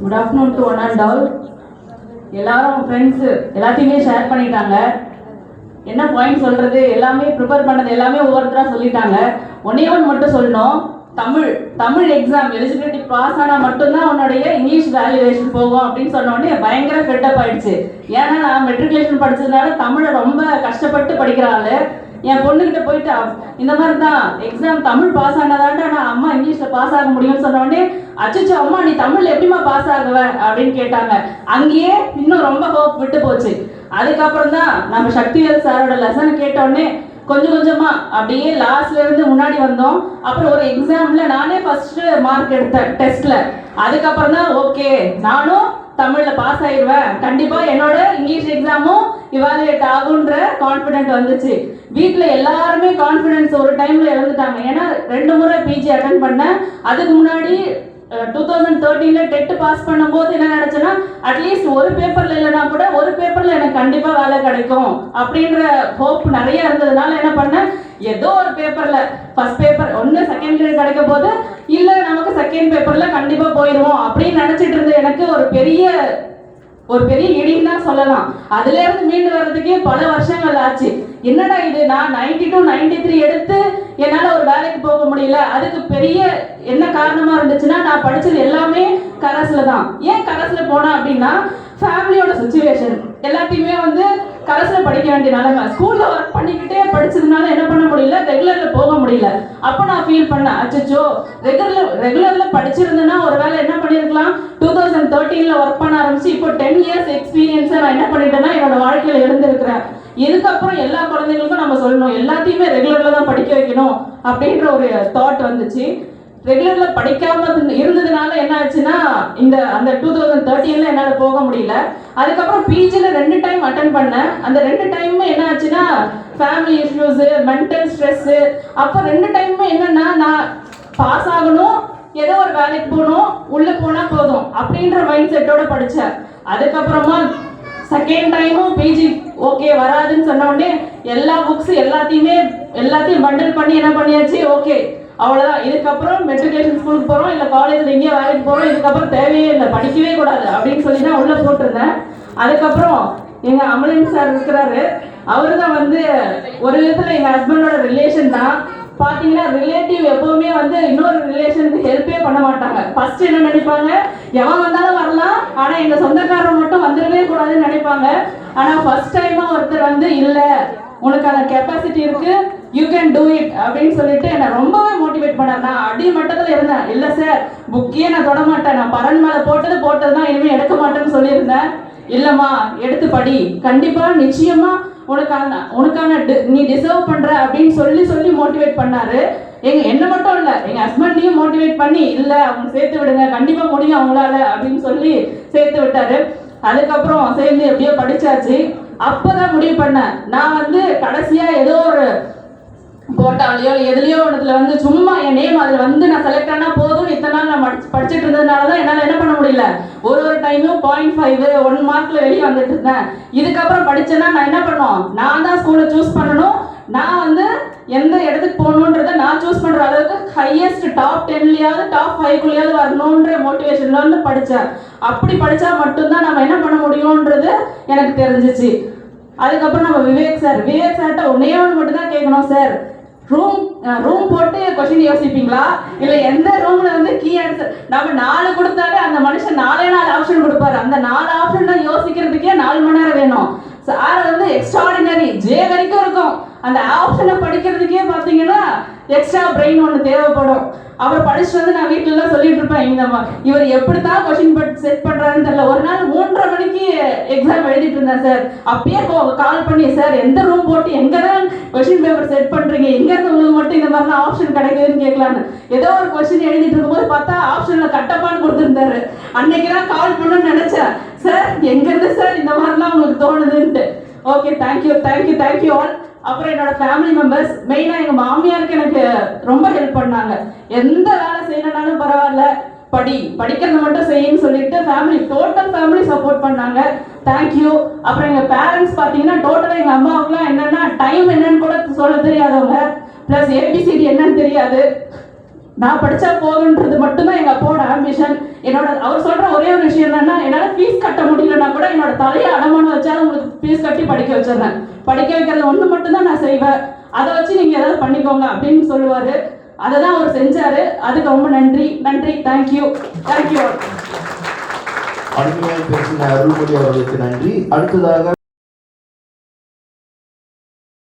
Good afternoon to one and all. எல்லாரும் friends எல்லாத்தையுமே share பண்ணிட்டாங்க. என்ன பாயிண்ட் சொல்கிறது, எல்லாமே ப்ரிப்பேர் பண்ணது எல்லாமே ஒவ்வொருத்தராக சொல்லிட்டாங்க. ஒன்னே ஒன்று மட்டும் சொல்லணும், தமிழ் எக்ஸாம் எலிஜிபிலிட்டி பாஸ் ஆனால் மட்டும்தான் உன்னுடைய இங்கிலீஷ் வேல்யூவேஷன் போகும் அப்படின்னு சொன்னோடனே பயங்கர ஃபெட்டப் ஆயிடுச்சு. ஏன்னா நான் மெட்ரிகுலேஷன் படித்ததுனால தமிழை ரொம்ப கஷ்டப்பட்டு படிக்கிறாள். என் பொண்ணுகிட்ட போயிட்டு இந்த மாதிரி தான் எக்ஸாம் தமிழ் பாஸ் ஆனதாண்டா நான் அம்மா இங்கிலீஷில் பாஸ் ஆக முடியும்னு சொன்னோடனே அச்சோ அம்மா நீ தமிழ் எப்படிமா பாஸ் ஆகுவ அப்படின்னு கேட்டாங்க. அங்கேயே இன்னும் ரொம்ப ஹோப் விட்டு போச்சு. அதுக்கப்புறம் தான் நம்ம சக்திவேல் சாரோட லெசன் கேட்டோடனே கொஞ்சம் கொஞ்சமா அப்படியே லாஸ்ட்ல இருந்து முன்னாடி வந்தோம். அப்புறம் ஒரு எக்ஸாம்ல நானே ஃபர்ஸ்ட் மார்க் எடுத்தேன் டெஸ்ட்ல. அதுக்கப்புறம் தான் ஓகே நானும் தமிழ்ல பாஸ் ஆயிடுவேன், கண்டிப்பா என்னோட இங்கிலீஷ் எக்ஸாமும் இவாலுவேட் ஆகுன்ற கான்ஃபிடென்ட் வந்துச்சு. வீட்டில் எல்லாருமே கான்ஃபிடென்ஸ் ஒரு டைம்ல இழந்துட்டாங்க. ஏன்னா 2 முறை பிஜி அட்டன் பண்ணேன். அதுக்கு முன்னாடி 2013 டெட் பாஸ் பண்ணும்போது என்ன நினைச்சேன்னா அட்லீஸ்ட் ஒரு பேப்பர்ல இல்லைன்னா கூட ஒரு பேப்பர்ல எனக்கு கண்டிப்பா வேலை கிடைக்கும் அப்படின்ற ஹோப் நிறைய இருந்ததுனால என்ன பண்ணேன், ஏதோ ஒரு பேப்பர்ல ஃபர்ஸ்ட் பேப்பர் ஒன்று செகண்ட் கிரேட் கிடைக்க போது இல்லை நமக்கு செகண்ட் பேப்பர்ல கண்டிப்பா போயிடுவோம் அப்படின்னு நினைச்சிட்டு இருந்த எனக்கு ஒரு பெரிய இடின்னு தான் சொல்லலாம். அதுல இருந்து மீண்டு வர்றதுக்கே பல வருஷங்கள் ஆச்சு. என்னடா இது, நான் 92 93 எடுத்து என்னால ஒரு வேலைக்கு போக முடியல. அதுக்கு பெரிய என்ன காரணமா இருந்துச்சுன்னா நான் படிச்சது எல்லாமே கரஸ்ல தான். ஏன் கரஸ்ல போனேன் அப்படின்னா ஃபேமிலியோட சுச்சுவேஷன் எல்லாத்தையுமே கரஸ்ல படிக்க வேண்டிய நிலைமை. ஸ்கூல்ல ஒர்க் பண்ணிக்கிட்டே படிச்சதுனால என்ன பண்ண முடியல, ரெகுலர்ல போக முடியல. அப்ப நான் ஃபீல் பண்ணேன், அச்சோ ரெகுலர்ல படிச்சிருந்தேன்னா ஒரு வேலை என்ன பண்ணிருக்கலாம், 2013 ஒர்க் பண்ண ஆரம்பிச்சு இப்போ 10 இயர்ஸ் எக்ஸ்பீரியன்ஸை நான் என்ன பண்ணிட்டேன்னா என்னோட வாழ்க்கையில இருந்திருக்கிறேன். இதுக்கப்புறம் எல்லா குழந்தைங்களுக்கும் நம்ம சொல்லணும் எல்லாத்தையுமே ரெகுலர்ல தான் படிக்க வைக்கணும் அப்படின்ற ஒரு தாட் வந்துச்சு. ரெகுலர்ல படிக்காம இருந்ததுனால என்ன ஆச்சுன்னா அந்த 2013 என்னால போக முடியல. அதுக்கப்புறம் பிஜில 2 டைம் அட்டன் பண்ணேன். அந்த 2 டைமும் என்ன ஆச்சுன்னா ஃபேமிலி இஷ்யூஸ், மென்டல் ஸ்ட்ரெஸ். அப்போ 2 டைமும் என்னன்னா நான் பாஸ் ஆகணும், ஏதோ ஒரு வேலைக்கு போகணும், உள்ள போனா போதும் அப்படின்ற மைண்ட் செட்டோட படித்தேன். அதுக்கப்புறமா செகண்ட் டைமும் பிஜி ஓகே வராதுன்னு சொன்ன உடனே எல்லா புக்ஸ் எல்லாத்தையும் பண்டில் பண்ணி என்ன பண்ணியாச்சு, ஓகே அவ்வளோதான், இதுக்கப்புறம் மெட்ரிகுலேஷன் ஸ்கூலுக்கு போகிறோம் இல்லை காலேஜில் எங்கேயோ வேலைக்கு போகிறோம், இதுக்கப்புறம் தேவையே இல்லை, படிக்கவே கூடாது அப்படின்னு சொல்லி தான் உள்ளே போட்டிருந்தேன். அதுக்கப்புறம் எங்கள் அமலன் சார் இருக்கிறாரு. அவரு தான் ஒரு விதத்தில் எங்கள் ஹஸ்பண்டோட ரிலேஷன் தான். பார்த்தீங்கன்னா ரிலேட்டிவ் எப்பவுமே இன்னொரு ரிலேஷனுக்கு ஹெல்ப்பே பண்ண மாட்டாங்க. ஃபர்ஸ்ட் என்ன நினைப்பாங்க, எவன் வந்தாலும் வரலாம், ஆனால் எங்கள் சொந்தக்காரர் மட்டும் வந்துடவே கூடாதுன்னு நினைப்பாங்க. ஆனால் ஃபர்ஸ்ட் டைமாக ஒருத்தர் இல்லை உனக்கான கெப்பாசிட்டி இருக்கு, யூ கேன் டூ இட் அப்படின்னு சொல்லிட்டு என்னை ரொம்பவே மோட்டிவேட் பண்ணார். நான் அடி மட்டத்தில் இருந்தேன், இல்லை சார் புக்கையே நான் தொட மாட்டேன், நான் பரன் மேலே போட்டது தான் இனிமேல் எடுக்க மாட்டேன்னு சொல்லியிருந்தேன். இல்லைம்மா எடுத்து படி, கண்டிப்பாக நிச்சயமா உனக்கான நீ டிசர்வ் பண்ற அப்படின்னு சொல்லி மோட்டிவேட் பண்ணாரு. என்ன மட்டும் இல்லை, எங்க ஹஸ்பண்டையும் மோட்டிவேட் பண்ணி இல்லை அவங்க சேர்த்து விடுங்க, கண்டிப்பா முடியும் அவங்களால அப்படின்னு சொல்லி சேர்த்து விட்டாரு. அதுக்கப்புறம் சேர்ந்து எப்படியோ படிச்சாச்சு. அப்பதான் முடிவு பண்ணேன், நான் கடைசியா ஏதோ ஒரு போட்டாலையோ எதுலையோ ஒன்றுல சும்மா என் நேம் அதில் நான் செலக்ட் ஆனா போதும் இத்தனை நாள் நான் படிச்சுட்டு இருந்ததுனால தான் என்னால் என்ன பண்ண முடியல, ஒரு டைமும் 0.5 1 மார்க்ல வெளியே வந்துட்டு இருந்தேன். இதுக்கப்புறம் படிச்சேன்னா நான் என்ன பண்ணுவோம், நான் தான் ஸ்கூலை சூஸ் பண்ணணும், நான் எந்த இடத்துக்கு போகணுன்றத நான் சூஸ் பண்ற அளவுக்கு ஹையஸ்ட் டாப் 10லயாவது டாப் 5குள்ளயாவது வரணுன்ற மோட்டிவேஷன்ல படித்தேன். அப்படி படித்தா மட்டும்தான் நம்ம என்ன பண்ண முடியும்ன்றது எனக்கு தெரிஞ்சிச்சு. அதுக்கப்புறம் நம்ம விவேக் சார்கிட்ட ஒன்னே ஒன்று மட்டும் தான் கேட்கணும், சார் ரூம் போட்டு கொஸ்டின் யோசிப்பீங்களா இல்லை எந்த ரூம்ல கீ ஆன்சர் நம்ம 4 கொடுத்தாலே அந்த மனுஷன் 4 ஆப்ஷன் கொடுப்பாரு. அந்த 4 ஆப்ஷன் யோசிக்கிறதுக்கே 4 மணி நேரம் வேணும். சார் எக்ஸ்ட்ராடினரி ஜே வரைக்கும் இருக்கும். அந்த ஆப்ஷனை படிக்கிறதுக்கே பார்த்தீங்கன்னா எக்ஸ்ட்ரா பிரெயின் ஒன்று தேவைப்படும். அவர் படிச்சுட்டு நான் வீட்டிலலாம் சொல்லிட்டு இருப்பேன், இவர் எப்படித்தான் கொஸ்டின் செட் பண்றாருன்னு தெரியல. ஒரு நாள் 3:30 மணிக்கு எக்ஸாம் எழுதிட்டு இருந்தேன் சார். அப்பயே கால் பண்ணி, சார் எந்த ரூம் போட்டு எங்கதான் கொஸ்டின் பேப்பர் செட் பண்றீங்க, எங்க இருந்து உங்களுக்கு மட்டும் இந்த மாதிரிலாம் ஆப்ஷன் கிடைக்குதுன்னு கேட்கலான்னு. ஏதோ ஒரு கொஸ்டின் எழுதிட்டு இருக்கும்போது பார்த்தா ஆப்ஷன்ல கட்டப்பான்னு கொடுத்துருந்தாரு. அன்னைக்குதான் கால் பண்ணணும்னு நினைச்சேன், சார் எங்க இருந்து சார் இந்த மாதிரிலாம் உங்களுக்கு தோணுதுன்ட்டு. Okay thank you all. அப்புறம் என்னோட ஃபேமிலி மெம்பர்ஸ், மெயினாக எங்கள் மாமியாருக்கு எனக்கு ரொம்ப ஹெல்ப் பண்ணாங்க. எந்த வேலை செய்யணும்னாலும் பரவாயில்ல, படிக்கிறது மட்டும் செய்யுன்னு சொல்லிட்டு டோட்டல் ஃபேமிலி சப்போர்ட் பண்ணாங்க. தேங்க்யூ. அப்புறம் எங்கள் பேரண்ட்ஸ் பார்த்தீங்கன்னா டோட்டலாக எங்கள் அம்மாவுக்குலாம் என்னென்னா டைம் என்னன்னு கூட சொல்ல தெரியாதவங்க, ப்ளஸ் ஏபிசிடி என்னன்னு தெரியாது. நான் படித்தா போதுன்றது மட்டும்தான் எங்கள் அப்பாவோட ஆம்பிஷன். அவர் சொல்கிற ஒரே ஒரு விஷயம் என்னன்னா, என்னால் ஃபீஸ் கட்ட முடியலன்னா கூட என்னோட தலையை அடமானம் வச்சா உங்களுக்கு ஃபீஸ் கட்டி படிக்க வச்சிடுறேன். படிக்க வைக்கிறது ஒன்று மட்டும்தான் நான் செய்வேன், அதை வச்சு நீங்கள் ஏதாவது பண்ணிக்கோங்க அப்படின்னு சொல்லுவார். அதை தான் அவர் செஞ்சார். அதுக்கு ரொம்ப நன்றி. தேங்க்யூ. அருமையாக பேசின அருள்மொழி அவர்களுக்கு நன்றி. அடுத்ததாக